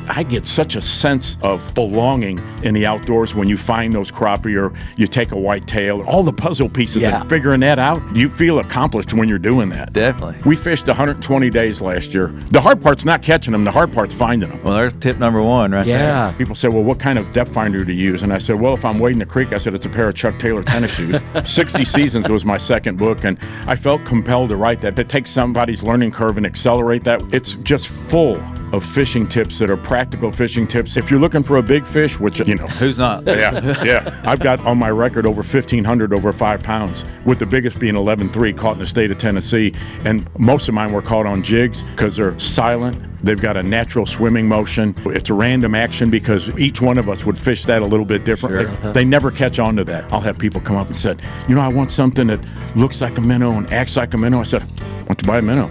I get such a sense of belonging in the outdoors when you find those crappie or you take a whitetail, all the puzzle pieces and figuring that out. You feel accomplished when you're doing that. Definitely. We fished 120 days last year. The hard part's not catching them. The hard part's finding them. Well, there's tip number one right there. People say, well, what kind of depth finder do you use? And I said, well, if I'm wading the creek, I said, it's a pair of Chuck Taylor tennis shoes. 60 Seasons was my second book, and I felt compelled to write that. To take somebody's learning curve and accelerate that. It's just full of fishing tips that are practical fishing tips. If you're looking for a big fish, which, who's not? Yeah. I've got on my record over 1,500 over 5 pounds, with the biggest being 11.3 caught in the state of Tennessee. And most of mine were caught on jigs because they're silent. They've got a natural swimming motion. It's a random action because each one of us would fish that a little bit differently. Sure. They never catch on to that. I'll have people come up and say, I want something that looks like a minnow and acts like a minnow. I said, why don't you buy a minnow?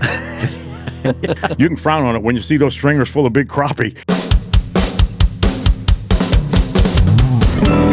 You can frown on it when you see those stringers full of big crappie.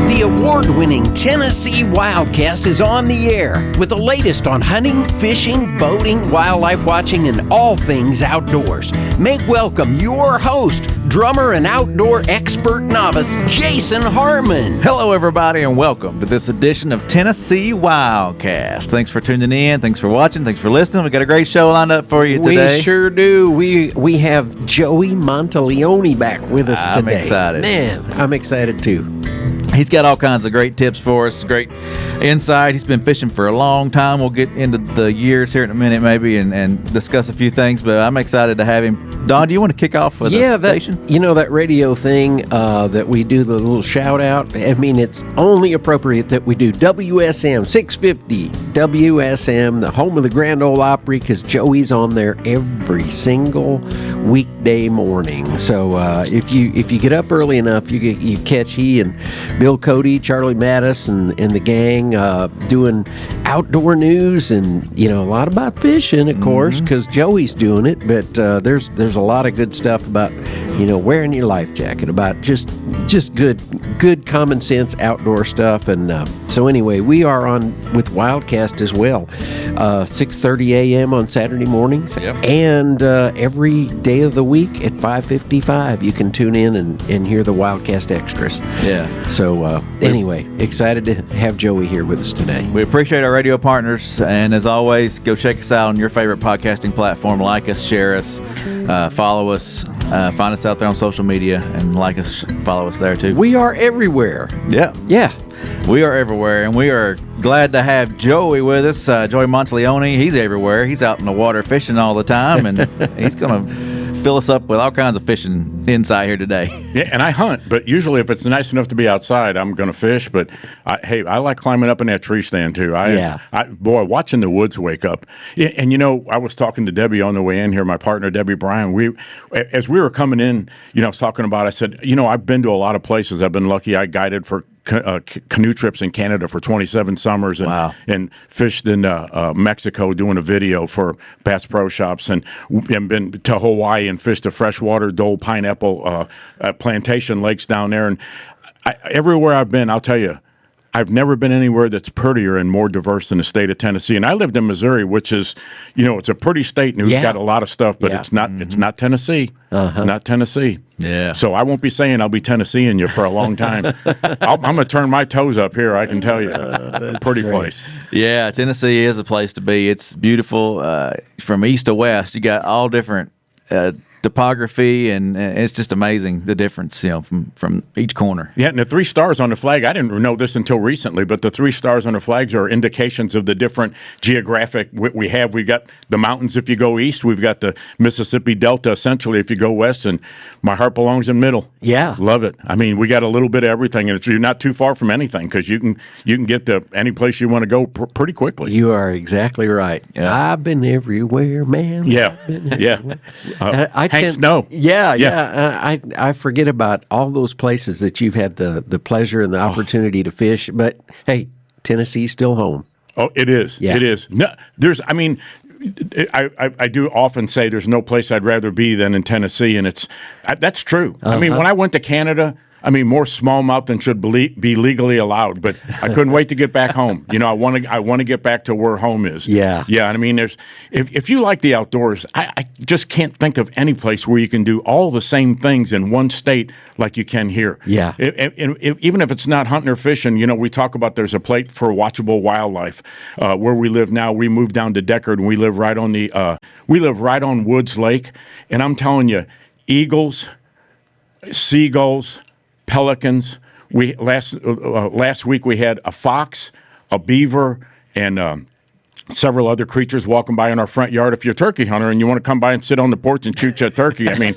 The award-winning Tennessee WildCast is on the air with the latest on hunting, fishing, boating, wildlife watching, and all things outdoors. Make welcome your host, drummer and outdoor expert novice, Jason Harmon. Hello, everybody, and welcome to this edition of Tennessee WildCast. Thanks for tuning in. Thanks for watching. Thanks for listening. We got a great show lined up for you today. We sure do. We have Joey Montelone back with us today. I'm excited. Man, I'm excited too. He's got all kinds of great tips for us, great insight. He's been fishing for a long time. We'll get into the years here in a minute maybe and discuss a few things, but I'm excited to have him. Don, do you want to kick off with the station? That radio thing that we do, the little shout out, I mean, it's only appropriate that we do WSM 650, WSM, the home of the Grand Ole Opry, because Joey's on there every single weekday morning. So if you get up early enough, you catch he and Bill Cody, Charlie Mattis, and the gang doing outdoor news and a lot about fishing, of course, because Joey's doing it. But there's a lot of good stuff about wearing your life jacket, about just good common sense outdoor stuff. And so anyway, we are on with WildCast as well, 6:30 a.m. on Saturday mornings, and every day of the week at 5:55 you can tune in and hear the WildCast extras. So anyway, excited to have Joey here with us today. We appreciate our radio partners, and as always, go check us out on your favorite podcasting platform. Like us, share us, follow us, find us out there on social media, and like us, follow us there too. We are everywhere. Yeah. We are everywhere, and we are glad to have Joey with us. Joey Montelone, he's everywhere. He's out in the water fishing all the time, and he's going to fill us up with all kinds of fishing insight here today. Yeah, and I hunt, but usually if it's nice enough to be outside, I'm going to fish. But I like climbing up in that tree stand too. Watching the woods wake up. And I was talking to Debbie on the way in here, my partner Debbie Bryan. As we were coming in, I was talking about. I said, I've been to a lot of places. I've been lucky. I guided for canoe trips in Canada for 27 summers and fished in Mexico doing a video for Bass Pro Shops and been to Hawaii and fished a freshwater Dole pineapple plantation lakes down there. And everywhere I've been, I'll tell you, I've never been anywhere that's prettier and more diverse than the state of Tennessee. And I lived in Missouri, which is, it's a pretty state and we've got a lot of stuff, but it's not it's not Tennessee. Not Tennessee. Yeah. So I won't be saying I'll be Tennesseeing you for a long time. I'm going to turn my toes up here, I can tell you. Pretty great place. Yeah, Tennessee is a place to be. It's beautiful from east to west. You got all different topography, and it's just amazing the difference, from each corner. Yeah, and the 3 stars on the flag, I didn't know this until recently, but the 3 stars on the flags are indications of the different geographic we have. We've got the mountains if you go east, we've got the Mississippi Delta essentially if you go west, and my heart belongs in the middle. Yeah. Love it. I mean, we got a little bit of everything, and you're not too far from anything because you can get to any place you want to go pretty quickly. You are exactly right. Yeah. I've been everywhere, man. Yeah. Hank Snow. I forget about all those places that you've had the pleasure and the opportunity to fish, but hey, Tennessee's still home. Oh, it is. Yeah. It is. No, I do often say there's no place I'd rather be than in Tennessee, and that's true. I mean, when I went to Canada, I mean, more smallmouth than should be legally allowed. But I couldn't wait to get back home. You know, I want to get back to where home is. Yeah. Yeah. I mean, if you like the outdoors, I just can't think of any place where you can do all the same things in one state like you can here. Yeah. Even if it's not hunting or fishing, you know, we talk about there's a plate for watchable wildlife. Where we live now, we moved down to Deckard, and we live right on Woods Lake, and I'm telling you, eagles, seagulls, pelicans. We last week we had a fox, a beaver, and several other creatures walking by in our front yard. If you're a turkey hunter and you want to come by and sit on the porch and shoot your turkey, I mean,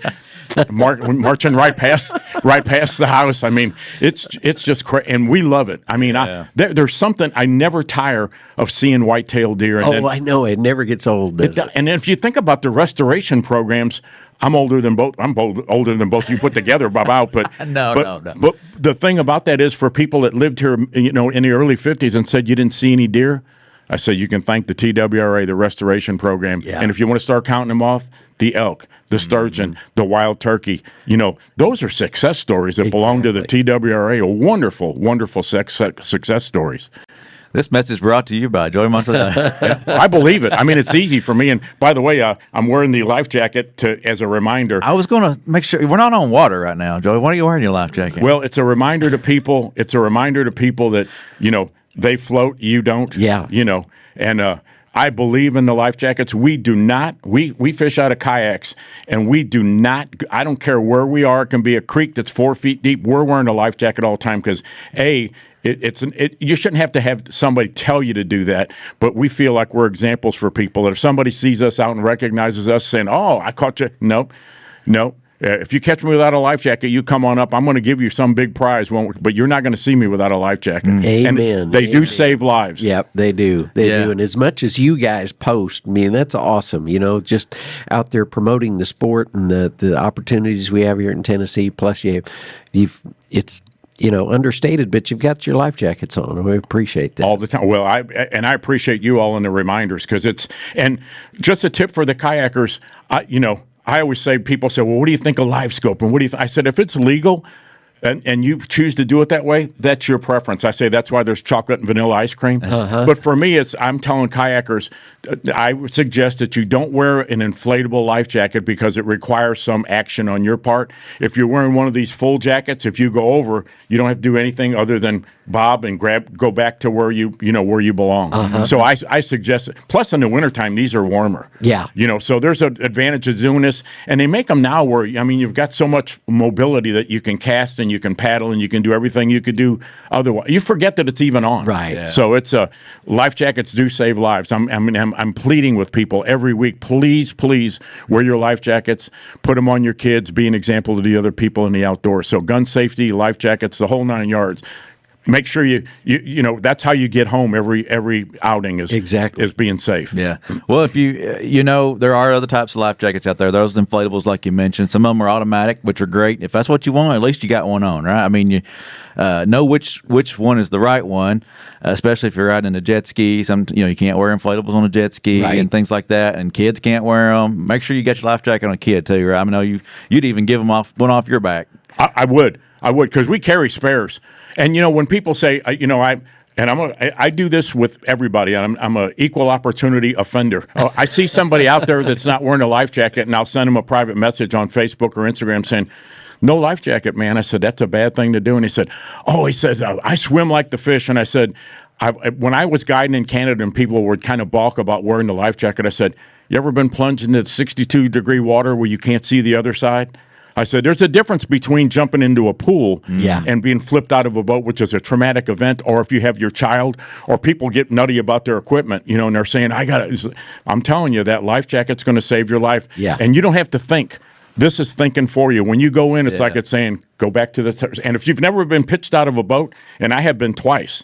marching right past the house. I mean, it's just crazy, and we love it. I mean, there's something I never tire of seeing white-tailed deer. And I know it never gets old. Does it? And if you think about the restoration programs, I'm older than both. I'm older than both you put together, Bob. But No. But the thing about that is, for people that lived here, you know, in the early '50s and said you didn't see any deer, I said you can thank the TWRA, the restoration program. Yeah. And if you want to start counting them off, the elk, the sturgeon, the wild turkey, you know, those are success stories that belong to the TWRA. Wonderful, wonderful success stories. This message brought to you by Joey Montelone. I believe it. I mean, it's easy for me. And by the way, I'm wearing the life jacket as a reminder. I was going to make sure we're not on water right now, Joey. Why are you wearing your life jacket? Well, it's a reminder to people. It's a reminder to people that, you know, they float, you don't. Yeah. You know, and I believe in the life jackets. We do not. We fish out of kayaks, and we do not. I don't care where we are. It can be a creek that's 4 feet deep. We're wearing a life jacket all the time because you shouldn't have to have somebody tell you to do that, but we feel like we're examples for people. That if somebody sees us out and recognizes us, saying, "Oh, I caught you," no. If you catch me without a life jacket, you come on up. I'm going to give you some big prize, but you're not going to see me without a life jacket. Amen. And they do save lives. Yep, they do. They do. And as much as you guys post, I mean, that's awesome. You know, just out there promoting the sport and the opportunities we have here in Tennessee. Plus, it's understated, but you've got your life jackets on. We appreciate that all the time. Well, I appreciate you all in the reminders, because and just a tip for the kayakers. I always say, people say, well, what do you think of live scope? And what do you I said, if it's legal and you choose to do it that way, that's your preference. I say that's why there's chocolate and vanilla ice cream. But for me, I'm telling kayakers, I would suggest that you don't wear an inflatable life jacket because it requires some action on your part. If you're wearing one of these full jackets, if you go over, you don't have to do anything other than bob and go back to where you belong. So I suggest it. Plus, in the wintertime, these are warmer. Yeah. So there's an advantage of doing this. And they make them now where, you've got so much mobility that you can cast and you can paddle and you can do everything you could do otherwise. You forget that it's even on. Right. Yeah. So it's life jackets do save lives. I'm pleading with people every week, please wear your life jackets, put them on your kids, be an example to the other people in the outdoors. So gun safety, life jackets, the whole 9 yards. Make sure you that's how you get home every outing is being safe. Yeah. Well, if there are other types of life jackets out there. Those inflatables, like you mentioned, some of them are automatic, which are great. If that's what you want, at least you got one on, right? I mean, you know which one is the right one, especially if you're riding a jet ski. You can't wear inflatables on a jet ski and things like that, and kids can't wear them. Make sure you get your life jacket on a kid too, right? I know you'd even give them one off your back. I would, because we carry spares. And when people say, I do this with everybody. I'm an equal opportunity offender. I see somebody out there that's not wearing a life jacket, and I'll send them a private message on Facebook or Instagram saying, "No life jacket, man." I said, "That's a bad thing to do." And he said, "I swim like the fish." And I said, when I was guiding in Canada and people would kind of balk about wearing the life jacket, I said, "You ever been plunged into 62-degree water where you can't see the other side?" I said, there's a difference between jumping into a pool and being flipped out of a boat, which is a traumatic event, or if you have your child, or people get nutty about their equipment, and they're saying, I'm telling you, that life jacket's going to save your life. Yeah. And you don't have to think. This is thinking for you. When you go in, it's like it's saying, go back to the and if you've never been pitched out of a boat, and I have been twice,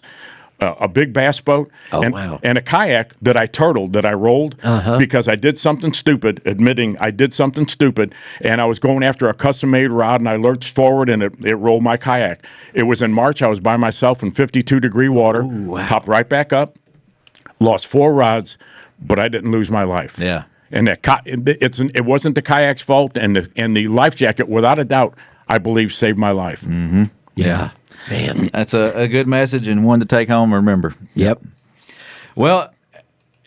a big bass boat and a kayak that I turtled, that I rolled because I did something stupid, admitting I did something stupid, and I was going after a custom-made rod, and I lurched forward, and it rolled my kayak. It was in March. I was by myself in 52-degree water, popped right back up, lost 4 rods, but I didn't lose my life. Yeah. And it wasn't the kayak's fault, and the life jacket, without a doubt, I believe saved my life. Mm-hmm. Yeah. Man. That's a good message and one to take home and remember. Yep. Well,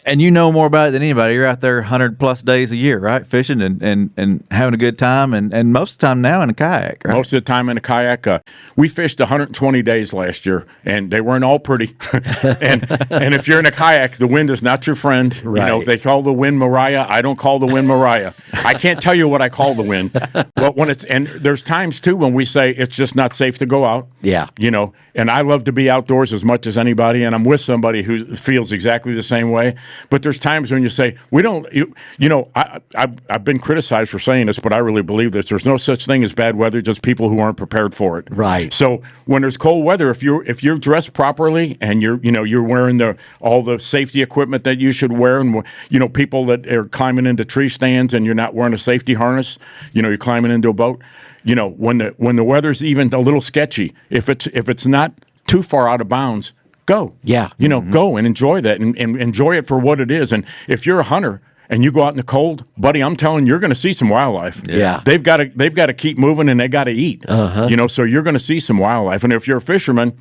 and you know more about it than anybody. You're out there 100+ days a year, right? Fishing and having a good time, and most of the time now in a kayak, right? Most of the time in a kayak. We fished 120 days last year, and they weren't all pretty. and if you're in a kayak, the wind is not your friend. Right. You know, they call the wind Mariah. I don't call the wind Mariah. I can't tell you what I call the wind. But and there's times too when we say it's just not safe to go out. Yeah. You know, and I love to be outdoors as much as anybody, and I'm with somebody who feels exactly the same way. But there's times when you say, we don't, you know, I've been criticized for saying this, but I really believe this. There's no such thing as bad weather, just people who aren't prepared for it. Right. So when there's cold weather, if you're dressed properly and you're wearing all the safety equipment that you should wear, and you know, people that are climbing into tree stands and you're not wearing a safety harness, you know, you're climbing into a boat, you know, when the weather's even a little sketchy, if it's not too far out of bounds, go. Yeah. You know, go and enjoy that and enjoy it for what it is. And if you're a hunter and you go out in the cold, buddy, I'm telling you, you're going to see some wildlife. Yeah. They've got to keep moving and they got to eat. You know, so you're going to see some wildlife. And if you're a fisherman,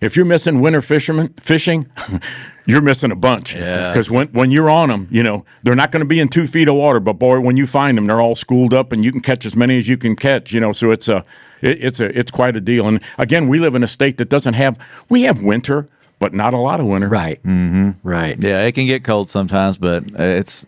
if you're missing winter fishing, you're missing a bunch. Because when you're on them, you know, they're not going to be in 2 feet of water. But boy, when you find them, they're all schooled up, and you can catch as many as you can catch. You know, so it's quite a deal. And again, we live in a state that we have winter, but not a lot of winter. Right. Mm-hmm. Right. Yeah, it can get cold sometimes, but it's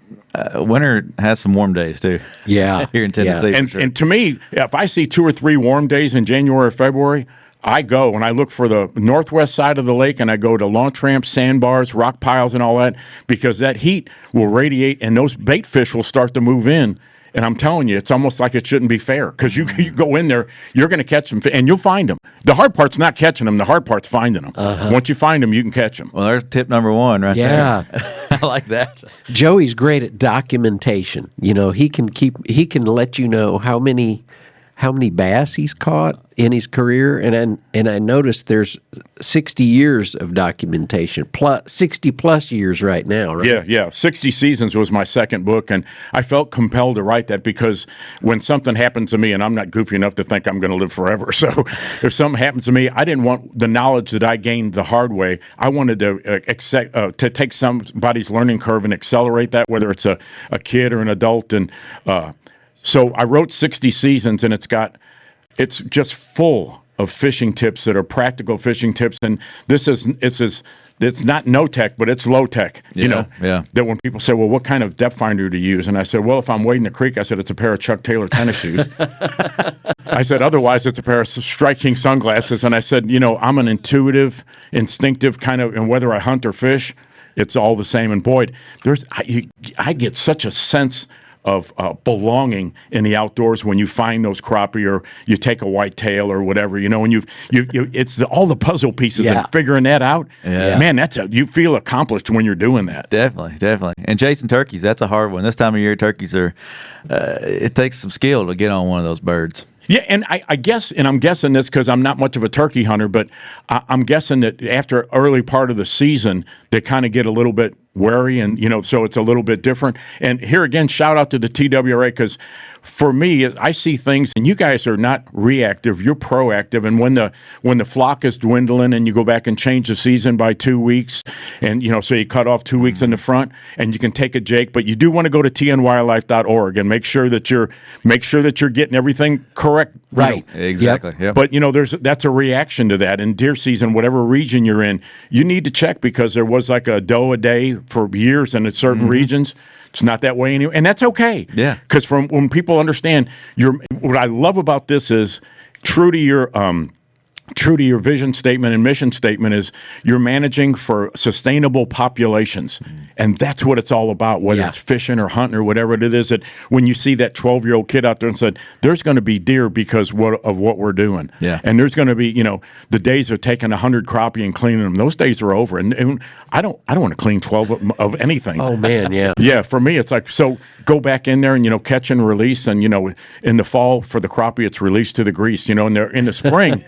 winter has some warm days too. Yeah. Here in Tennessee. Yeah. for sure. And to me, if I see 2 or 3 warm days in January or February, I go and I look for the northwest side of the lake, and I go to launch ramps, sandbars, rock piles, and all that, because that heat will radiate and those bait fish will start to move in. And I'm telling you, it's almost like it shouldn't be fair, because you go in there, you're going to catch them, and you'll find them. The hard part's not catching them. The hard part's finding them. Once you find them, you can catch them. Well, there's tip number 1 right Yeah. there. I like that. Joey's great at documentation. You know, he can let you know how many bass he's caught in his career, and I noticed there's 60 years of documentation, plus 60 plus years right now, right? Yeah. 60 Seasons was my second book, and I felt compelled to write that because when something happens to me, and I'm not goofy enough to think I'm going to live forever, so if something happens to me, I didn't want the knowledge that I gained the hard way. I wanted to take somebody's learning curve and accelerate that, whether it's a kid or an adult, and so I wrote 60 Seasons, and it's just full of fishing tips that are practical fishing tips. And it's not no tech, but it's low tech. You know, that when people say, well, what kind of depth finder to use? And I said, well, if I'm wading the creek, I said, it's a pair of Chuck Taylor tennis shoes. I said, otherwise, it's a pair of Strike King sunglasses. And I said, you know, I'm an instinctive kind of, and whether I hunt or fish, it's all the same. And boy, I get such a sense of belonging in the outdoors when you find those crappie or you take a whitetail or whatever, you know, and it's all the puzzle pieces and figuring that out. Yeah. Man, you feel accomplished when you're doing that. Definitely. And chasing turkeys, that's a hard one. This time of year, turkeys it takes some skill to get on one of those birds. Yeah, and I guess, and I'm guessing this because I'm not much of a turkey hunter, but I'm guessing that after early part of the season, they kind of get a little bit wary, and you know, so it's a little bit different. And here again, shout out to the TWRA, because for me, I see things, and you guys are not reactive, you're proactive. And when the flock is dwindling, and you go back and change the season by 2 weeks, and you know, so you cut off 2 weeks in the front, and you can take a Jake, but you do want to go to tnwildlife.org and make sure that you're getting everything correct. Right. You know. Exactly. Yep. But you know, that's a reaction to that. In deer season, whatever region you're in, you need to check, because there was like a doe a day for years, and in certain regions, it's not that way anymore, and that's okay. Yeah. Because from when people understand what I love about this is true to your vision statement and mission statement is you're managing for sustainable populations. And that's what it's all about, whether it's fishing or hunting or whatever it is, that when you see that 12-year-old kid out there and said, there's going to be deer because of what we're doing. Yeah. And there's going to be, you know, the days of taking 100 crappie and cleaning them, those days are over. And I don't want to clean 12 of anything. Oh, man, yeah. Yeah, for me, it's like, so go back in there and, catch and release. And, in the fall for the crappie, it's released to the grease, and they're in the spring,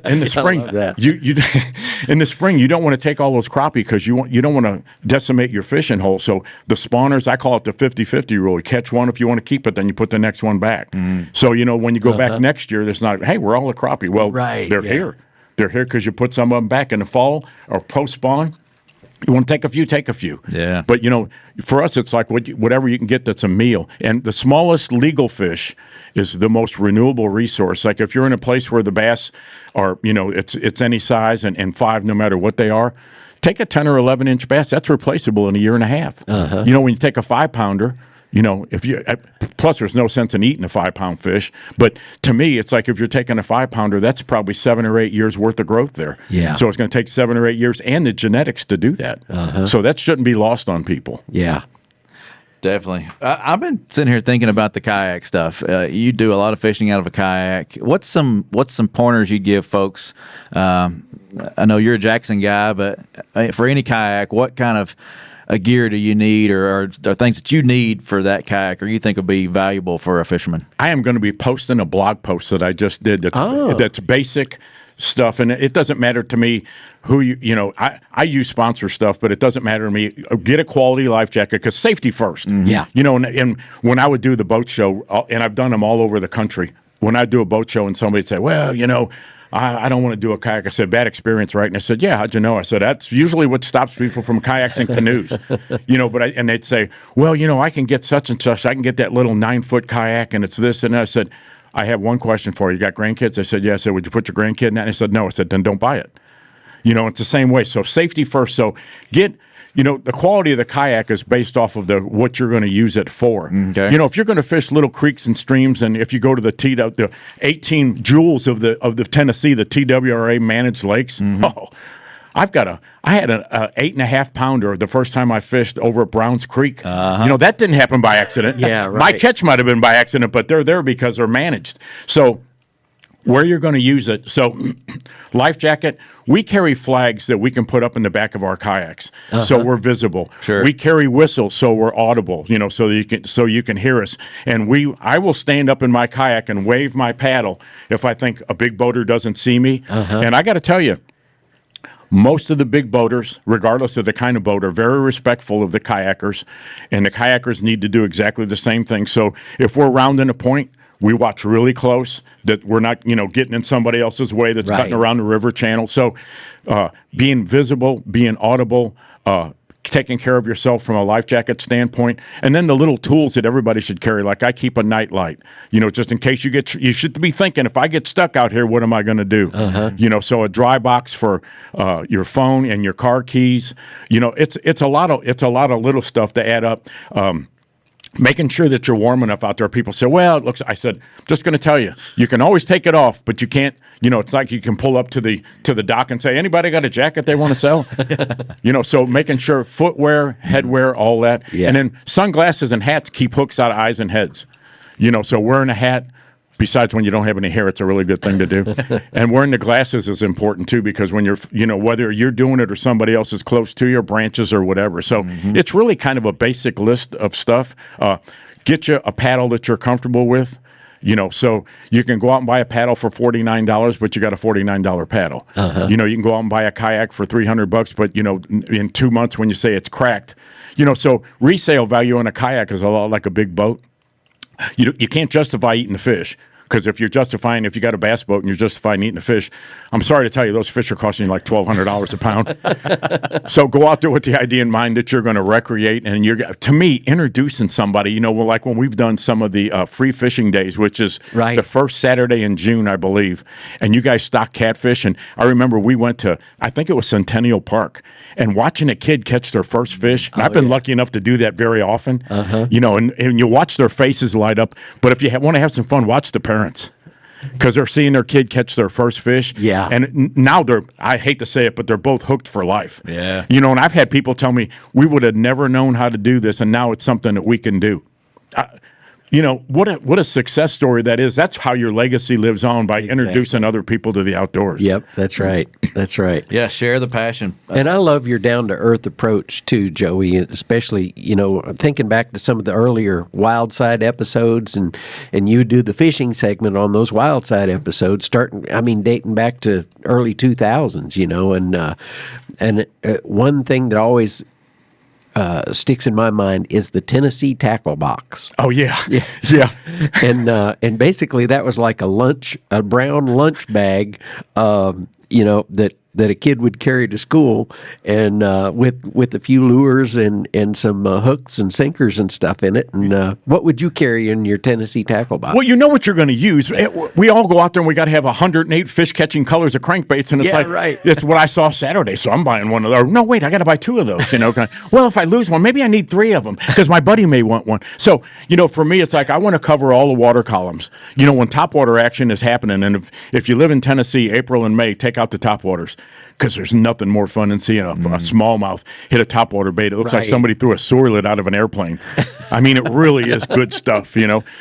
in the spring, you don't want to take all those crappie because you don't want to decimate your fishing hole. So the spawners, I call it the 50-50 rule. You catch one, if you want to keep it, then you put the next one back. So, when you go back next year, there's not, hey, we're all a crappie. Well, they're here. They're here because you put some of them back in the fall or post-spawn. You want to take a few. Yeah. But, for us, it's like whatever you can get that's a meal. And the smallest legal fish is the most renewable resource. Like if you're in a place where the bass are, it's any size and 5 no matter what they are, take a 10 or 11-inch bass. That's replaceable in a year and a half. When you take a 5-pounder, plus there's no sense in eating a 5-pound fish. But to me, it's like if you're taking a 5-pounder, that's probably 7 or 8 years worth of growth there. Yeah. So it's going to take 7 or 8 years and the genetics to do that. So that shouldn't be lost on people. Yeah. Definitely. I've been sitting here thinking about the kayak stuff. You do a lot of fishing out of a kayak. What's some pointers you'd give folks? I know you're a Jackson guy, but for any kayak, what kind of gear do you need or things that you need for that kayak or you think would be valuable for a fisherman? I am going to be posting a blog post that I just did that's basic stuff, and it doesn't matter to me who I use sponsor stuff, but it doesn't matter to me. Get a quality life jacket because safety first. Yeah. And when I would do the boat show, and I've done them all over the country, when I do a boat show and somebody'd say, well, I don't want to do a kayak. I said, bad experience, right? And I said, yeah, how'd you know? I said, that's usually what stops people from kayaks and canoes. And they'd say, well, I can get such and such. I can get that little 9-foot kayak, and it's this. And I said, I have one question for you. You got grandkids? I said, yeah. I said, would you put your grandkid in that? And I said, no. I said, then don't buy it. It's the same way. So safety first. So get the quality of the kayak is based off of what you're going to use it for. Okay. If you're going to fish little creeks and streams, and if you go to the 18 jewels of the Tennessee, the TWRA managed lakes, I had an 8.5 pounder the first time I fished over at Browns Creek. That didn't happen by accident. Yeah, right. My catch might have been by accident, but they're there because they're managed. So where you're going to use it. So life jacket, we carry flags that we can put up in the back of our kayaks so we're visible. Sure. We carry whistles so we're audible, so you can hear us. And I will stand up in my kayak and wave my paddle if I think a big boater doesn't see me. And I got to tell you, most of the big boaters, regardless of the kind of boat, are very respectful of the kayakers, and the kayakers need to do exactly the same thing. So if we're rounding a point, we watch really close that we're not, getting in somebody else's way that's cutting around the river channel. So being visible, being audible, taking care of yourself from a life jacket standpoint, and then the little tools that everybody should carry. Like I keep a night light, just in case you should be thinking, if I get stuck out here, what am I going to do? So a dry box for your phone and your car keys. It's a lot of little stuff to add up. Making sure that you're warm enough out there. People say, well, it looks, I said, just going to tell you, you can always take it off, but you can't, it's like you can pull up to the dock and say, anybody got a jacket they want to sell? So making sure footwear, headwear, all that. Yeah. And then sunglasses and hats keep hooks out of eyes and heads. So wearing a hat, besides when you don't have any hair, it's a really good thing to do. And wearing the glasses is important too, because when you're, whether you're doing it or somebody else is close to your branches or whatever. So it's really kind of a basic list of stuff. Get you a paddle that you're comfortable with. So you can go out and buy a paddle for $49, but you got a $49 paddle. You can go out and buy a kayak for $300, but in 2 months when you say it's cracked, so resale value on a kayak is a lot like a big boat. You can't justify eating the fish, because if you got a bass boat and you're justifying eating the fish, I'm sorry to tell you, those fish are costing you like $1,200 a pound. So go out there with the idea in mind that you're going to recreate, and to me, introducing somebody, like when we've done some of the free fishing days, which is the first Saturday in June, I believe, and you guys stock catfish. And I remember we went to, I think it was Centennial Park, and watching a kid catch their first fish. I've been lucky enough to do that very often, and you watch their faces light up. But if you want to have some fun, watch the parents, because they're seeing their kid catch their first fish. Yeah. And now I hate to say it, but they're both hooked for life. Yeah. And I've had people tell me, we would have never known how to do this, and now it's something that we can do. what a success story that is. That's how your legacy lives on, by introducing other people to the outdoors. Yep, that's right. That's right. Yeah, share the passion. And I love your down-to-earth approach too, Joey, especially, thinking back to some of the earlier Wild Side episodes, and you do the fishing segment on those Wild Side episodes, dating back to early 2000s, and one thing that always sticks in my mind is the Tennessee tackle box. Oh yeah. And basically that was like a brown lunch bag, that a kid would carry to school, and with a few lures and some hooks and sinkers and stuff in it. And what would you carry in your Tennessee tackle box? Well, you know what you're going to use. We all go out there and we got to have 108 fish catching colors of crankbaits, and it's right. It's what I saw Saturday, so I'm buying one of those. No, wait, I got to buy 2 of those. Well, if I lose one, maybe I need 3 of them because my buddy may want one. So for me, it's like I want to cover all the water columns. When topwater action is happening, and if you live in Tennessee, April and May, take out the topwaters. Because there's nothing more fun than seeing a smallmouth hit a topwater bait. It looks like somebody threw a sewer lid out of an airplane. I mean, it really is good stuff,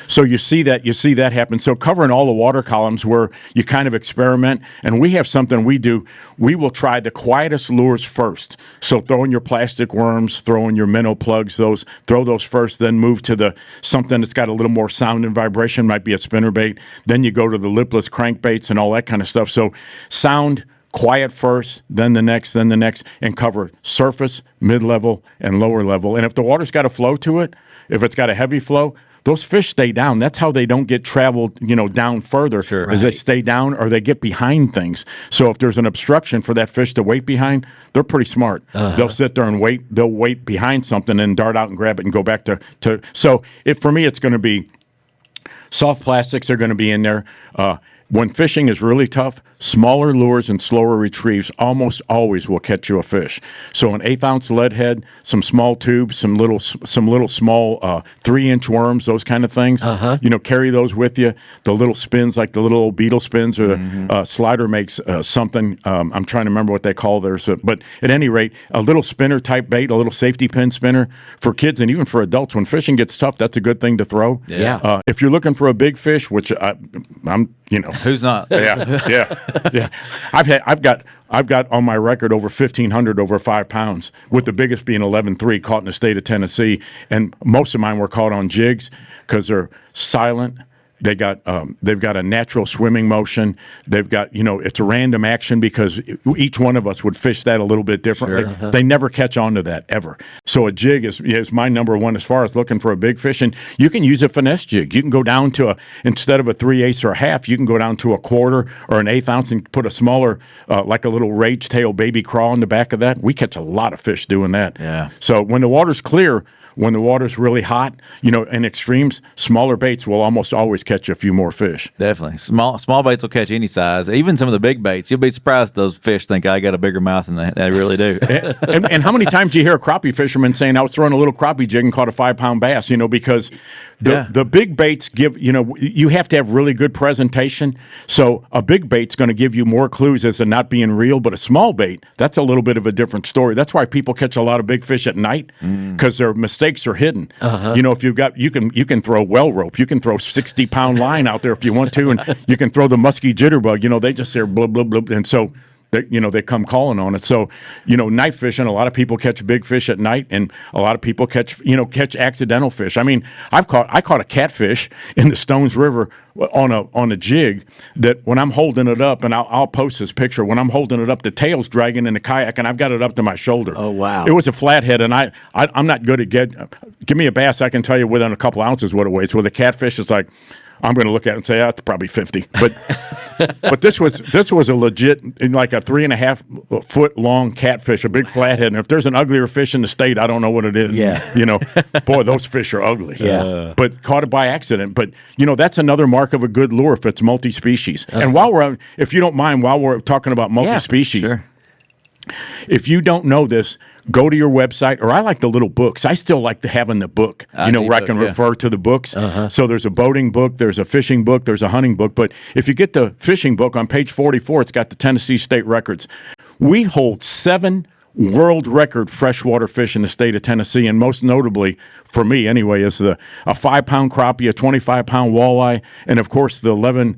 So you see that happen. So covering all the water columns where you kind of experiment, and we have something we do. We will try the quietest lures first. So throw in your plastic worms, throw in your minnow plugs, throw those first, then move to something that's got a little more sound and vibration, might be a spinnerbait. Then you go to the lipless crankbaits and all that kind of stuff. So sound, quiet first, then the next, and cover surface, mid-level, and lower level. And if the water's got a flow to it, if it's got a heavy flow, those fish stay down. That's how they don't get traveled, down further. Sure. As they stay down or they get behind things. So if there's an obstruction for that fish to wait behind, they're pretty smart. They'll sit there and wait. They'll wait behind something and dart out and grab it and go back to. So for me, it's going to be soft plastics are going to be in there. When fishing is really tough, smaller lures and slower retrieves almost always will catch you a fish. So an 1/8-ounce lead head, some small tubes, some little small 3-inch worms, those kind of things. Carry those with you. The little spins, like the little old beetle spins, or the Slider makes something. I'm trying to remember what they call theirs. But at any rate, a little spinner type bait, a little safety pin spinner for kids and even for adults. When fishing gets tough, that's a good thing to throw. Yeah. If you're looking for a big fish, which I'm. Who's not? Yeah. I've got on my record over 1,500 over 5 pounds, with the biggest being 11.3 caught in the state of Tennessee, and most of mine were caught on jigs because they're silent. They've got a natural swimming motion. They've got, it's a random action because each one of us would fish that a little bit differently. Sure. They never catch on to that ever. So a jig is my number one as far as looking for a big fish. And you can use a finesse jig. You can go down to instead of a 3/8 or a half, you can go down to a 1/4 or an 1/8 ounce and put a smaller, like a little rage tail baby crawl in the back of that. We catch a lot of fish doing that. Yeah. So when the water's clear, when the water's really hot, in extremes, smaller baits will almost always catch a few more fish. Definitely. Small baits will catch any size. Even some of the big baits. You'll be surprised those fish think I got a bigger mouth than they really do. and how many times do you hear a crappie fisherman saying, I was throwing a little crappie jig and caught a 5-pound bass, because the big baits give, you have to have really good presentation. So a big bait's going to give you more clues as to not being real, but a small bait, that's a little bit of a different story. That's why people catch a lot of big fish at night, because their mistakes are hidden. If you've got, you can throw well rope, you can throw 60-pound line out there if you want to, and you can throw the musky jitterbug, they just hear blub, blub, blub, and so they come calling on it. So, night fishing, a lot of people catch big fish at night, and a lot of people catch accidental fish. I mean, I caught a catfish in the Stones River on a jig that when I'm holding it up, and I'll post this picture, when I'm holding it up, the tail's dragging in the kayak, and I've got it up to my shoulder. Oh, wow. It was a flathead, and I'm not good at give me a bass, I can tell you within a couple ounces what it weighs. With a catfish, it's like, I'm going to look at it and say, it's probably 50. But this was a legit, like a 3.5 foot long catfish, a big flathead. And if there's an uglier fish in the state, I don't know what it is. Yeah. Boy, those fish are ugly. Yeah. But caught it by accident. But, that's another mark of a good lure if it's multi-species. And if you don't mind, while we're talking about multi-species, sure. If you don't know this, go to your website, or I like the little books. I still like having the book, where I can refer to the books. So there's a boating book, there's a fishing book, there's a hunting book. But if you get the fishing book on page 44, it's got the Tennessee state records. We hold 7 world record freshwater fish in the state of Tennessee, and most notably, for me anyway, is a 5-pound crappie, a 25-pound walleye, and of course the 11-15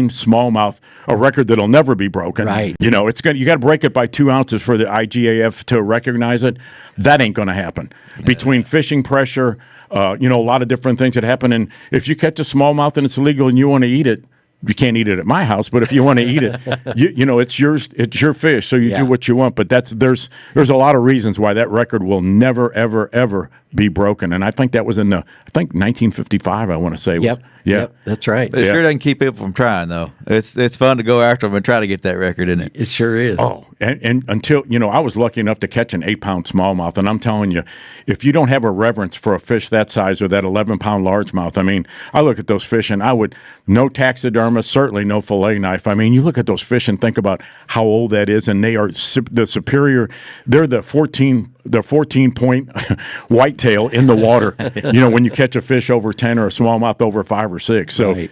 smallmouth, a record that'll never be broken. Right. You know, you got to break it by 2 ounces for the IGAF to recognize it. That ain't going to happen. Between fishing pressure, a lot of different things that happen, and if you catch a smallmouth and it's illegal and you want to eat it, you can't eat it at my house, but if you want to eat it, it's yours. It's your fish, so you do what you want. But there's a lot of reasons why that record will never, ever, ever be broken. And I think that was in 1955. I want to say. Yep, that's right. It sure doesn't keep people from trying, though. It's fun to go after them and try to get that record, isn't it? It sure is. Oh, and until I was lucky enough to catch an 8-pound smallmouth, and I'm telling you, if you don't have a reverence for a fish that size or that 11-pound largemouth, I mean, I look at those fish and no taxidermist, certainly no fillet knife. I mean, you look at those fish and think about how old that is, and they are the superior. They're the 14-point whitetail in the water. When you catch a fish over 10 or a smallmouth over 5 or 6. So, right.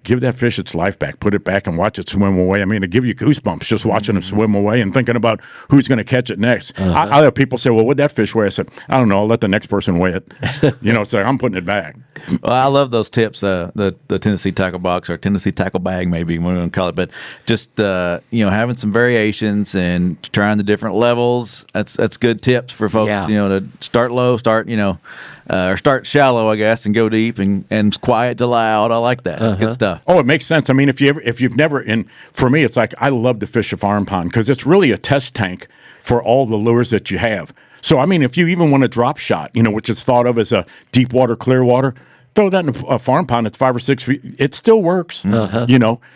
Give that fish its life back, put it back and watch it swim away. I mean, it give you goosebumps just watching it swim away and thinking about who's going to catch it next. I have people say, well, what'd that fish weigh? I said, I don't know. I'll let the next person weigh it. So I'm putting it back. Well, I love those tips, the Tennessee tackle box or Tennessee tackle bag, maybe we're going to call it. But just, having some variations and trying the different levels, that's good tips for folks, to start low, or start shallow, I guess, and go deep and quiet to loud. I like that. That's good stuff. Oh, it makes sense. I mean, if you've never, and for me, it's like I love to fish a farm pond because it's really a test tank for all the lures that you have. So, I mean, if you even want a drop shot, which is thought of as a deep water, clear water, throw that in a farm pond that's 5 or 6 feet. It still works,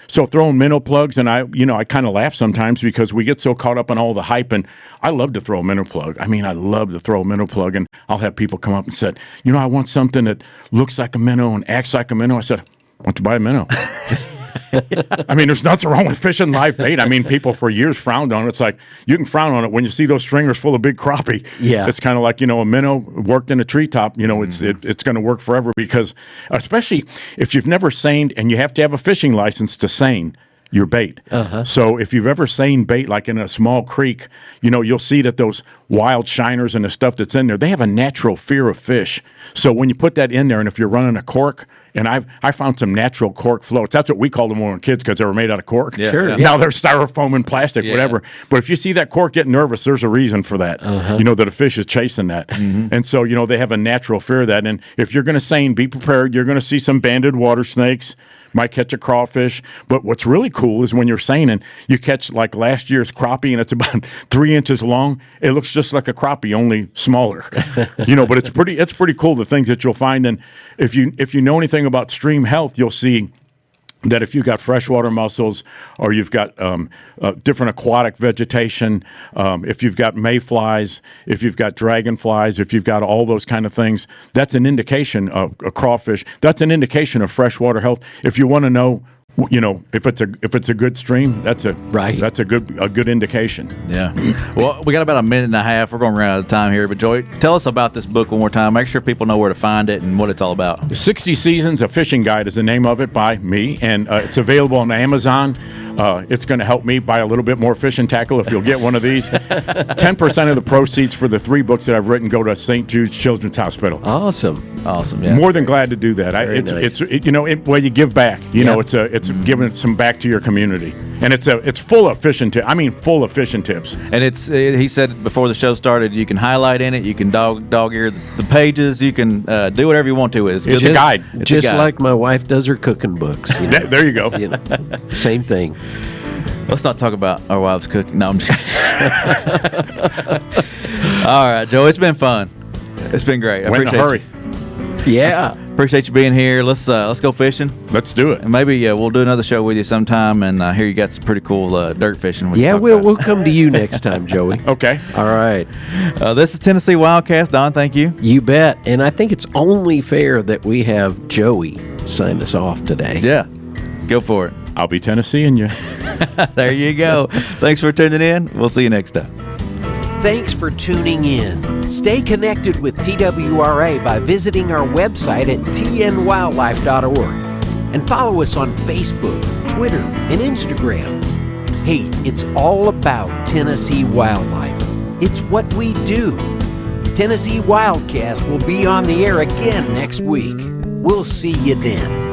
So throwing minnow plugs, and I kind of laugh sometimes because we get so caught up in all the hype, and I love to throw a minnow plug. I mean, I love to throw a minnow plug, and I'll have people come up and say, I want something that looks like a minnow and acts like a minnow. I said, why don't you buy a minnow? I mean, there's nothing wrong with fishing live bait. I mean, people for years frowned on it. It's like you can frown on it when you see those stringers full of big crappie. Yeah, it's kind of like a minnow worked in a treetop. It's going to work forever because, especially if you've never seined and you have to have a fishing license to seine your bait. So if you've ever seined bait like in a small creek, you'll see that those wild shiners and the stuff that's in there, they have a natural fear of fish. So when you put that in there, and if you're running a cork, and I found some natural cork floats. That's what we called them when we were kids because they were made out of cork. Yeah. Sure. Now they're styrofoam and plastic, whatever. But if you see that cork get nervous, there's a reason for that. That a fish is chasing that. And so, they have a natural fear of that. And if you're going to seine, be prepared. You're going to see some banded water snakes. Might catch a crawfish. But what's really cool is when you're seining, you catch like last year's crappie, and it's about 3 inches long. It looks just like a crappie, only smaller. But it's pretty cool, the things that you'll find. And if you know anything about stream health, you'll see that if you've got freshwater mussels or you've got different aquatic vegetation, if you've got mayflies, if you've got dragonflies, if you've got all those kind of things, that's an indication of a crawfish. That's an indication of freshwater health. If you want to know, if it's a good stream, that's a good indication. Yeah. Well, we got about a minute and a half. We're going to run out of time here, but Joey, tell us about this book one more time. Make sure people know where to find it and what it's all about. 60 Seasons, a Fishing Guide is the name of it by me, and it's available on Amazon. It's going to help me buy a little bit more fishing tackle if you'll get one of these. 10% of the proceeds for the 3 books that I've written go to St. Jude's Children's Hospital. Awesome. Yeah. More than glad to do that. Nice. You give back. It's giving some back to your community, and it's full of fishing tips. I mean, full of fishing tips. And he said before the show started, you can highlight in it, you can dog ear the pages, you can do whatever you want to. It's a guide. Just like my wife does her cooking books. There you go. Same thing. Let's not talk about our wives cooking. No, I'm just All right, Joe, it's been fun. It's been great. I appreciate it. Yeah. Appreciate you being here. Let's go fishing. Let's do it. And maybe we'll do another show with you sometime. And I hear you got some pretty cool dirt fishing. We'll come to you next time, Joey. Okay. All right. This is Tennessee WildCast. Don, thank you. You bet. And I think it's only fair that we have Joey sign us off today. Yeah. Go for it. I'll be Tennesseeing you. There you go. Thanks for tuning in. We'll see you next time. Thanks for tuning in. Stay connected with TWRA by visiting our website at tnwildlife.org and follow us on Facebook, Twitter, and Instagram. Hey, it's all about Tennessee wildlife. It's what we do. Tennessee WildCast will be on the air again next week. We'll see you then.